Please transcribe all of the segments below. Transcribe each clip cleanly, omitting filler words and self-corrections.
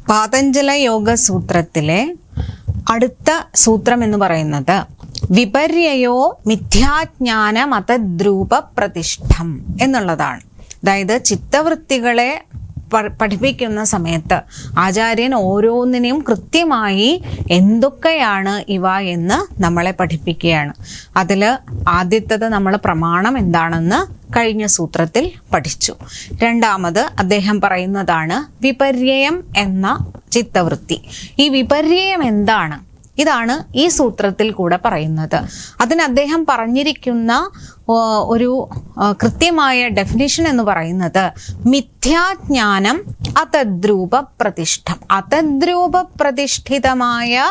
പാതഞ്ജല യോഗ സൂത്രത്തിലെ അടുത്ത സൂത്രം എന്ന് പറയുന്നത് വിപര്യയോ മിഥ്യാജ്ഞാന മതദ്രൂപ പ്രതിഷ്ഠം എന്നുള്ളതാണ്. അതായത് ചിത്തവൃത്തികളെ പഠിപ്പിക്കുന്ന സമയത്ത് ആചാര്യൻ ഓരോന്നിനെയും കൃത്യമായി എന്തൊക്കെയാണ് ഇവ എന്ന് നമ്മളെ പഠിപ്പിക്കുകയാണ്. അതിൽ ആദ്യത്തേത് നമ്മൾ പ്രമാണം എന്താണെന്ന് കഴിഞ്ഞ സൂത്രത്തിൽ പഠിച്ചു. രണ്ടാമത് അദ്ദേഹം പറയുന്നതാണ് വിപര്യം എന്ന ചിത്തവൃത്തി. ഈ വിപര്യം എന്താണ്? ഇതാണ് ഈ സൂത്രത്തിൽ കൂടെ പറയുന്നത്. അതിന് അദ്ദേഹം പറഞ്ഞിരിക്കുന്ന ഒരു കൃത്യമായ ഡെഫിനിഷൻ എന്ന് പറയുന്നത് മിഥ്യാജ്ഞാനം അതദ്രൂപ പ്രതിഷ്ഠം. അതദ്രൂപ പ്രതിഷ്ഠിതമായ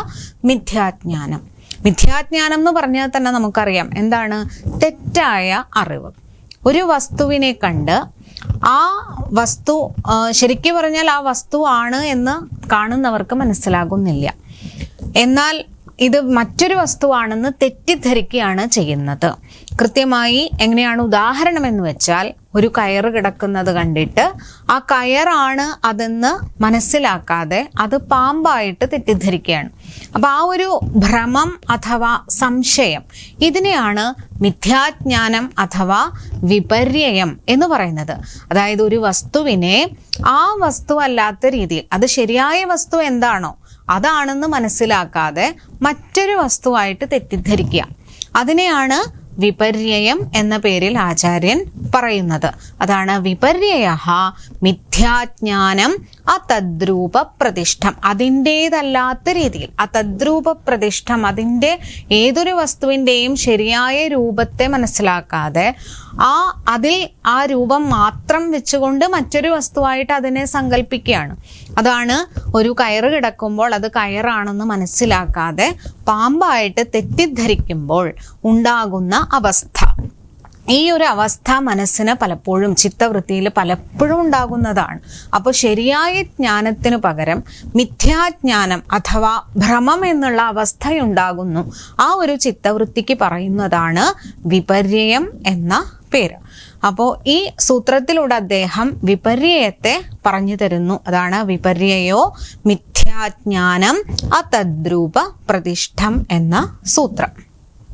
മിഥ്യാജ്ഞാനം. മിഥ്യാജ്ഞാനം എന്ന് പറഞ്ഞാൽ തന്നെ നമുക്കറിയാം എന്താണ്? തെറ്റായ അറിവ്. ഒരു വസ്തുവിനെ കണ്ട് ആ വസ്തു ശരിക്കും പറഞ്ഞാൽ ആ വസ്തു ആണ് എന്ന് കാണുന്നവർക്ക് മനസ്സിലാകുന്നില്ല. എന്നാൽ ഇത് മറ്റൊരു വസ്തുവാണെന്ന് തെറ്റിദ്ധരിക്കുകയാണ് ചെയ്യുന്നത്. കൃത്യമായി എങ്ങനെയാണ് ഉദാഹരണം എന്ന് വെച്ചാൽ, ഒരു കയറ് കിടക്കുന്നത് കണ്ടിട്ട് ആ കയറാണ് അതെന്ന് മനസ്സിലാക്കാതെ അത് പാമ്പായിട്ട് തെറ്റിദ്ധരിക്കുകയാണ്. അപ്പൊ ആ ഒരു ഭ്രമം അഥവാ സംശയം, ഇതിനെയാണ് മിഥ്യാജ്ഞാനം അഥവാ വിപര്യം എന്ന് പറയുന്നത്. അതായത് ഒരു വസ്തുവിനെ ആ വസ്തു അല്ലാത്ത രീതിയിൽ, അത് ശരിയായ വസ്തു എന്താണോ അതാണെന്ന് മനസ്സിലാക്കാതെ മറ്റൊരു വസ്തുവായിട്ട് തെറ്റിദ്ധരിക്കുക. അതിനെയാണ് വിപര്യം എന്ന പേരിൽ ആചാര്യൻ പറയുന്നത്. അതാണ് വിപര്യഃ മിഥ്യാജ്ഞാനം അതദ്രൂപ പ്രതിഷ്ഠം. അതിൻ്റേതല്ലാത്ത രീതിയിൽ അതദ്രൂപ പ്രതിഷ്ഠം, അതിൻ്റെ ഏതൊരു വസ്തുവിൻ്റെയും ശരിയായ രൂപത്തെ മനസ്സിലാക്കാതെ അതിൽ ആ രൂപം മാത്രം വെച്ചുകൊണ്ട് മറ്റൊരു വസ്തുവായിട്ട് അതിനെ സങ്കല്പിക്കുകയാണ്. അതാണ് ഒരു കയറ് കിടക്കുമ്പോൾ അത് കയറാണെന്ന് മനസ്സിലാക്കാതെ പാമ്പായിട്ട് തെറ്റിദ്ധരിക്കുമ്പോൾ ഉണ്ടാകുന്ന അവസ്ഥ. ഈ ഒരു അവസ്ഥ മനസ്സിന് പലപ്പോഴും ചിത്തവൃത്തിയിൽ പലപ്പോഴും ഉണ്ടാകുന്നതാണ്. അപ്പോൾ ശരിയായ ജ്ഞാനത്തിന് പകരം മിഥ്യാജ്ഞാനം അഥവാ ഭ്രമം എന്നുള്ള അവസ്ഥയുണ്ടാകുന്നു. ആ ഒരു ചിത്തവൃത്തിക്ക് പറയുന്നതാണ് വിപര്യം എന്ന പേര്. അപ്പോൾ ഈ സൂത്രത്തിലൂടെ അദ്ദേഹം വിപര്യത്തെ പറഞ്ഞു തരുന്നു. അതാണ് വിപര്യയോ മിഥ്യാജ്ഞാനം അതദ്രൂപ പ്രതിഷ്ഠം എന്ന സൂത്രം.